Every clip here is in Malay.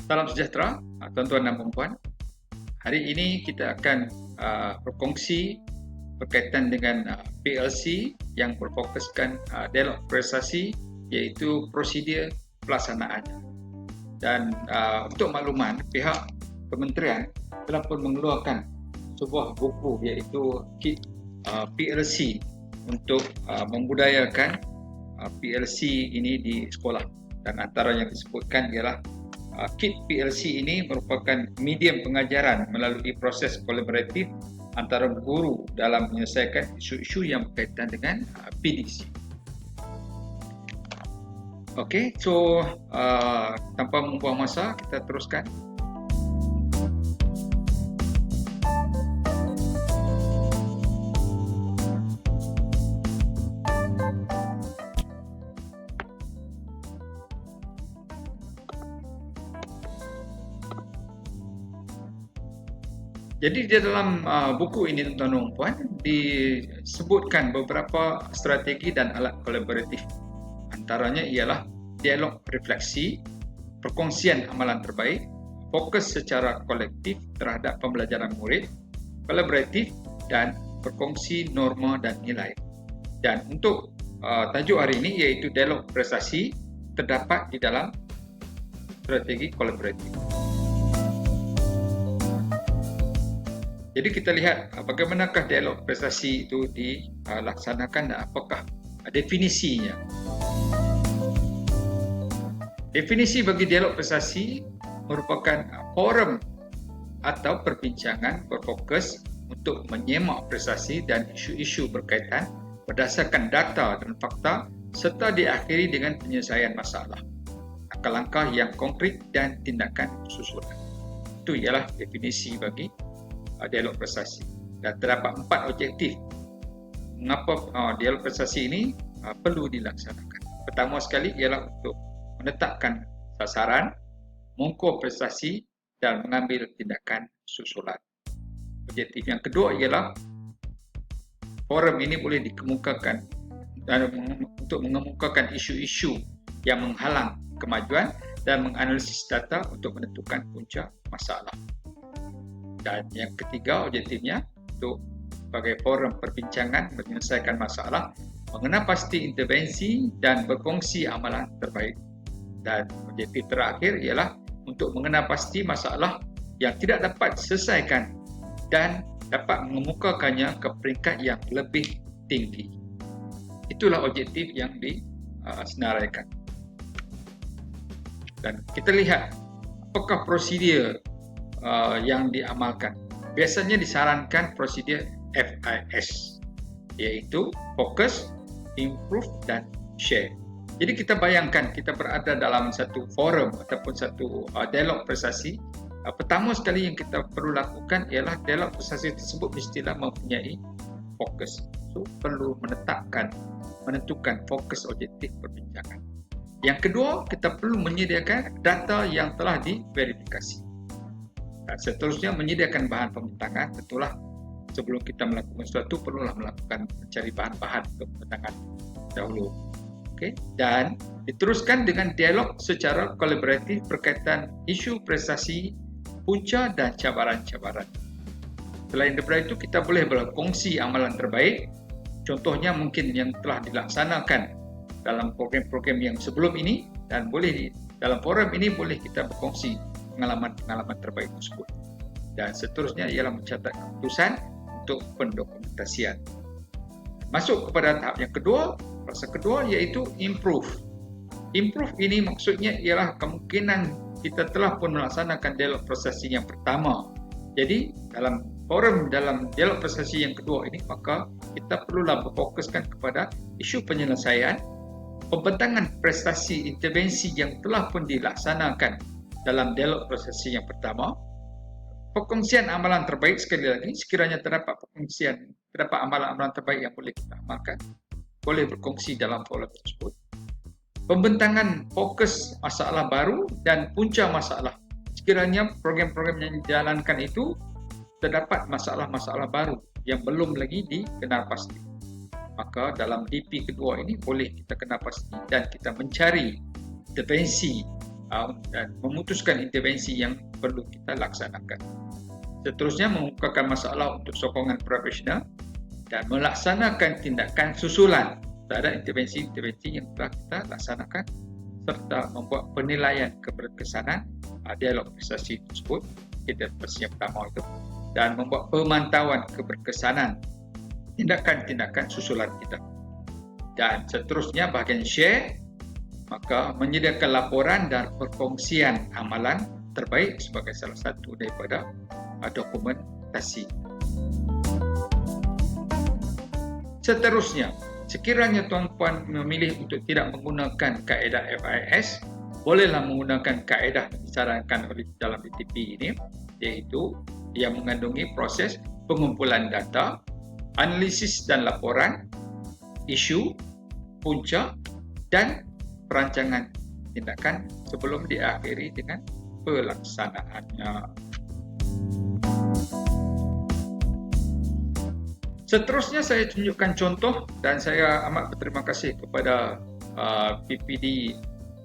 Salam sejahtera, tuan-tuan dan puan-puan. Hari ini kita akan berkongsi berkaitan dengan PLC yang berfokuskan dialog prestasi, iaitu prosedur pelaksanaan. Dan untuk makluman, pihak kementerian telah pun mengeluarkan sebuah buku iaitu Kit PLC untuk membudayakan PLC ini di sekolah. Dan antara yang disebutkan ialah Kit PLC ini merupakan medium pengajaran melalui proses kolaboratif antara guru dalam menyelesaikan isu-isu yang berkaitan dengan PDC. Okey, so tanpa membuang masa, kita teruskan. Jadi di dalam buku ini, tuan-tuan dan puan, disebutkan beberapa strategi dan alat kolaboratif. Antaranya ialah dialog refleksi, perkongsian amalan terbaik, fokus secara kolektif terhadap pembelajaran murid, kolaboratif dan berkongsi norma dan nilai. Dan untuk tajuk hari ini iaitu dialog prestasi terdapat di dalam strategi kolaboratif. Jadi kita lihat bagaimanakah dialog prestasi itu dilaksanakan dan apakah definisinya. Definisi bagi dialog prestasi merupakan forum atau perbincangan berfokus untuk menyemak prestasi dan isu-isu berkaitan berdasarkan data dan fakta serta diakhiri dengan penyelesaian masalah, langkah-langkah yang konkret dan tindakan susulan. Itu ialah definisi bagi dialog prestasi. Dan terdapat 4 objektif mengapa dialog prestasi ini perlu dilaksanakan. Pertama sekali ialah untuk menetapkan sasaran, mengukur prestasi dan mengambil tindakan susulan. Objektif yang kedua ialah forum ini boleh dikemukakan untuk mengemukakan isu-isu yang menghalang kemajuan dan menganalisis data untuk menentukan punca masalah. Dan yang ketiga objektifnya untuk sebagai forum perbincangan menyelesaikan masalah, mengenal pasti intervensi dan berkongsi amalan terbaik. Dan objektif terakhir ialah untuk mengenal pasti masalah yang tidak dapat diselesaikan dan dapat mengemukakannya ke peringkat yang lebih tinggi. Itulah objektif yang disenaraikan. Dan kita lihat apakah prosedur yang diamalkan. Biasanya disarankan prosedur FIS, iaitu Focus, Improve dan Share. Jadi kita bayangkan kita berada dalam satu forum ataupun satu dialog prestasi. Pertama sekali yang kita perlu lakukan ialah dialog prestasi tersebut mestilah mempunyai fokus. So, perlu menentukan fokus objektif perbincangan. Yang kedua, kita perlu menyediakan data yang telah diverifikasi. Dan seterusnya menyediakan bahan pembentangan. Tentulah sebelum kita melakukan sesuatu perlulah melakukan mencari bahan-bahan untuk pembentangan dahulu. Okay. Dan diteruskan dengan dialog secara kolaboratif berkaitan isu prestasi, punca dan cabaran-cabaran. Selain daripada itu, kita boleh berkongsi amalan terbaik. Contohnya mungkin yang telah dilaksanakan dalam program-program yang sebelum ini, dan boleh dalam forum ini boleh kita berkongsi pengalaman-pengalaman terbaik tersebut. Dan seterusnya ialah mencatat keputusan untuk pendokumentasian. Masuk kepada tahap yang kedua, fasa kedua iaitu improve. Improve ini maksudnya ialah kemungkinan kita telah pun melaksanakan dialog prestasi yang pertama. Jadi dalam forum dalam dialog prestasi yang kedua ini, maka kita perlulah berfokuskan kepada isu penyelesaian, pembentangan prestasi intervensi yang telah pun dilaksanakan dalam dialog prestasi yang pertama, perkongsian amalan terbaik. Sekali lagi, sekiranya terdapat amalan-amalan terbaik yang boleh kita amalkan, boleh berkongsi dalam forum tersebut. Pembentangan fokus masalah baru dan punca masalah. Sekiranya program-program yang dijalankan itu terdapat masalah-masalah baru yang belum lagi dikenal pasti, maka dalam DP kedua ini boleh kita kenal pasti dan kita mencari intervensi dan memutuskan intervensi yang perlu kita laksanakan. Seterusnya, mengemukakan masalah untuk sokongan profesional dan melaksanakan tindakan susulan terhadap intervensi-intervensi yang telah kita laksanakan, serta membuat penilaian keberkesanan dialog prestasi tersebut, kita yang pertama itu, dan membuat pemantauan keberkesanan tindakan-tindakan susulan kita. Dan seterusnya, bahagian share, maka menyediakan laporan dan perkongsian amalan terbaik sebagai salah satu daripada dokumentasi. Seterusnya, sekiranya tuan-puan memilih untuk tidak menggunakan kaedah FIS, bolehlah menggunakan kaedah yang disarankan oleh dalam BTP ini, iaitu yang mengandungi proses pengumpulan data, analisis dan laporan, isu, punca dan perancangan tindakan sebelum diakhiri dengan pelaksanaannya. Seterusnya, saya tunjukkan contoh dan saya amat berterima kasih kepada PPD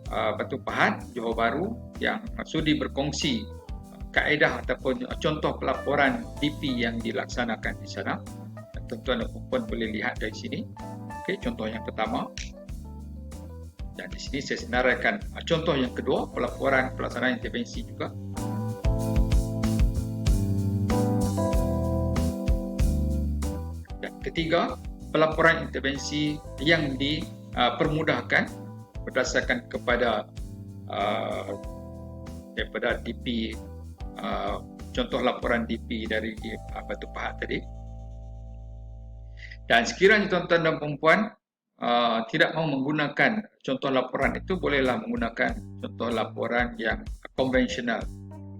Batu Pahat, Johor Bahru yang sudi berkongsi kaedah ataupun contoh pelaporan DP yang dilaksanakan di sana. Tuan-tuan dan puan boleh lihat dari sini. Okey, contoh yang pertama. Dan di sini saya senaraikan contoh yang kedua, pelaporan pelaksanaan intervensi juga. Dan ketiga, pelaporan intervensi yang dipermudahkan berdasarkan kepada daripada DP, contoh laporan DP dari Batu Pahat tadi. Dan sekiranya tuan-tuan dan puan tidak mahu menggunakan contoh laporan itu, bolehlah menggunakan contoh laporan yang konvensional.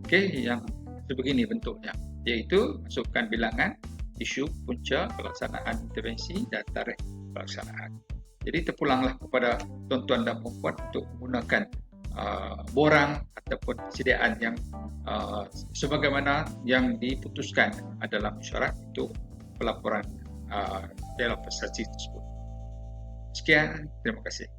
Okey, yang sebegini bentuknya, iaitu masukkan bilangan, isu, punca, pelaksanaan intervensi dan tarikh pelaksanaan. Jadi terpulanglah kepada tuan-tuan dan puan untuk menggunakan borang ataupun persediaan yang sebagaimana yang diputuskan dalam mesyuarat untuk pelaporan dalam prestasi tersebut. Sekian, terima kasih.